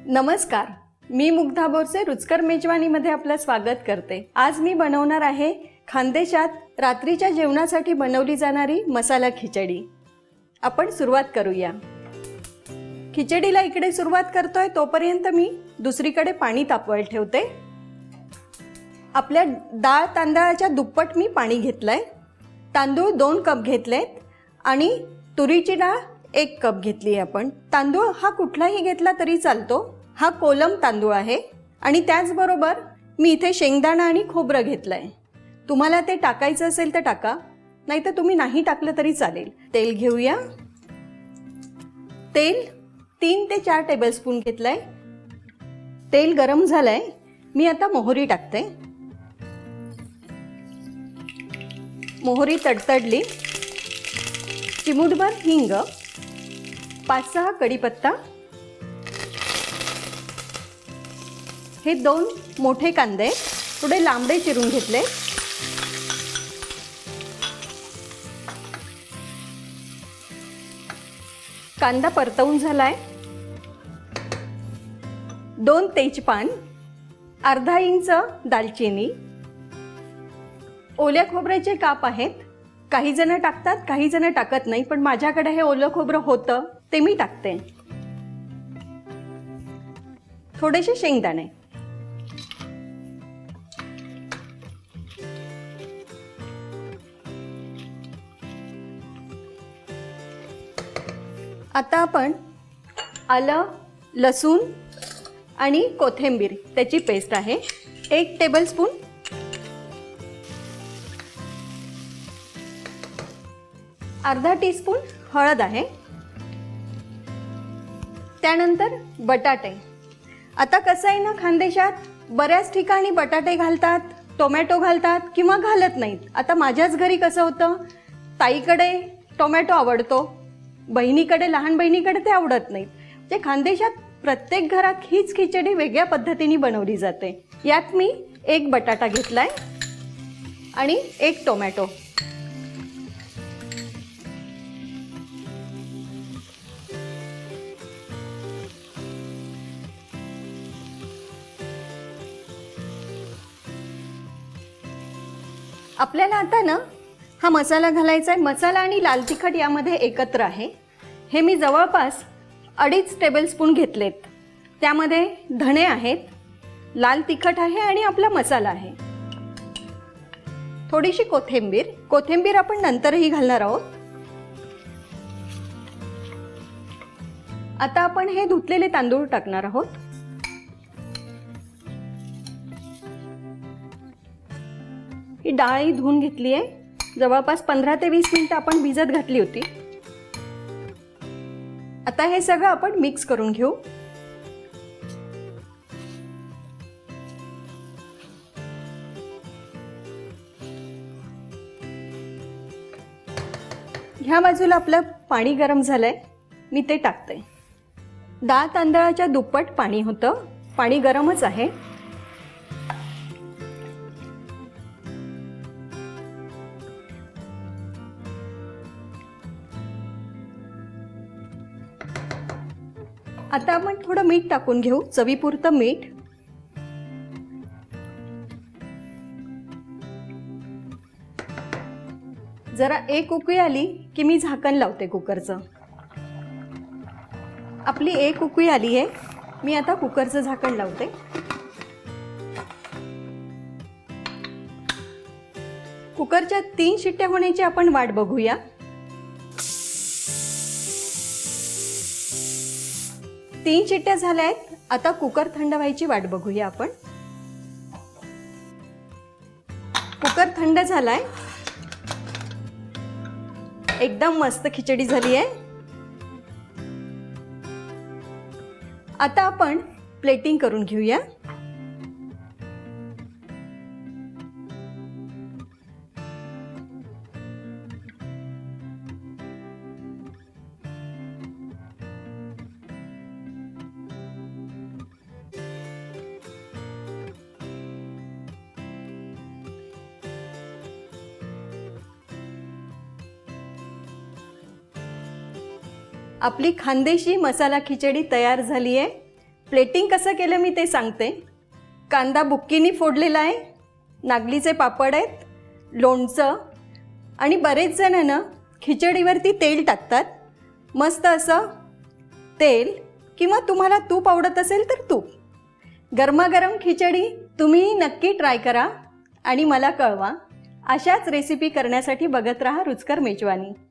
नमस्कार, मी मुग्धा बोरसे रुचकर मेजवानीमध्ये आपलं स्वागत करते। आज मी बनवणार आहे खानदेशात रात्रीच्या जेवणासाठी बनवली जाणारी मसाला खिचडी। आपण सुरुवात करूया। खिचडीला इकडे सुरुवात करतोय तोपर्यंत मी दुसरीकडे पाणी तापवायला ठेवते। आपल्या डाळ तांदळाच्या दुप्पट मी पाणी घेतलंय। तांदूळ 2 कप घेतलेत आणि तुरीची डाळ 1 कप घेतली आहे। आपण तांदूळ हा कुठलाही घेतला तरी चालतो। हा कोलम तांदूळ आहे आणि त्याचबरोबर मी इथे शेंगदाणा आणि खोबरं घेतलंय। तुम्हाला ते टाकायचं असेल तर टाका, नाहीतर तुम्ही नाही टाकलं तरी चालेल। तेल घेऊया। तेल 3 ते 4 टेबलस्पून घेतलंय। तेल गरम झालंय, मी आता मोहरी टाकते। मोहरी तडतडली, चिमूटभर हिंग, 5-6 कढीपत्ता, हे 2 मोठे कांदे थोडे लांबडे चिरून घेतले। कांदा परतवून झालाय। 2 तेजपान, अर्धा इंच दालचिनी, ओल्या खोबऱ्याचे काप आहेत। काही जण टाकतात, काही जण टाकत नाही, पण माझ्याकडे हे ओलं खोबरं होतं ते मी टाकते। थोडेसे शेंगदाणे, आता आपण आलं, लसूण आणि कोथिंबीर त्याची पेस्ट आहे 1 टेबलस्पून, अर्धा टीस्पून हळद आहे। त्यानंतर बटाटे। आता कसं आहे ना, खानदेशात बऱ्याच ठिकाणी बटाटे घालतात, टोमॅटो घालतात किंवा घालत नाहीत। आता माझ्याच घरी कसं होतं, ताईकडे टोमॅटो आवडतो, बहिणीकडे, लहान बहिणीकडे ते आवडत नाहीत। जे खानदेशात प्रत्येक घरात हीच खिचडी वेगळ्या पद्धतीने बनवली जाते। यात मी 1 बटाटा घेतलाय आणि 1 टोमॅटो। आपल्याला आता ना हा मसाला घालायचा आहे। मसाला आणि लाल तिखट यामध्ये एकत्र आहे। हे मी जवळपास 2.5 टेबलस्पून घेतलेत। त्यामध्ये धणे आहेत, लाल तिखट आहे आणि आपला मसाला आहे। थोडीशी कोथिंबीर आपण नंतरही घालणार आहोत। आता आपण हे धुतलेले तांदूळ टाकणार आहोत। ही डाळ धुवून घेतली आहे, जवळपास 15 ते 20 मिनिटं आपण भिजत घातली होती। आता हे सगळं आपण मिक्स करून घेऊ। ह्या बाजूला आपलं पाणी गरम झालंय, मी ते टाकते। डाळ तांदळाच्या दुप्पट पाणी होतं, पाणी गरमच आहे। आता आपण थोडं मीठ टाकून घेऊ, चवीपुरतं मीठ। जरा 1 उकळी आली की मी झाकण लावते कुकरचं। आपली 1 उकळी आली आहे, मी आता कुकरचं झाकण लावते। कुकरच्या 3 शिट्ट्या होण्याची आपण वाट बघूया। 3 शिट्ट्या झाल्या आहेत। आता कुकर थंड व्हायची वाट बघूया आपण। कुकर थंड झालाय, एकदम मस्त खिचडी झाली आहे। आता आपण प्लेटिंग करून घेऊया। आपली खानदेशी मसाला खिचडी तयार झाली आहे। प्लेटिंग कसं केलं मी ते सांगते. कांदा बुक्कीनी फोडलेला आहे, नागलीचे पापड आहेत, लोणचं, आणि बरेच जण ना खिचडीवरती तेल टाकतात. मस्त असं तेल किंवा तुम्हाला तूप आवडत असेल तर तूप. गरमागरम खिचडी तुम्ही नक्की ट्राय करा आणि मला कळवा. अशाच रेसिपी करण्यासाठी बघत राहा रुचकर मेजवानी.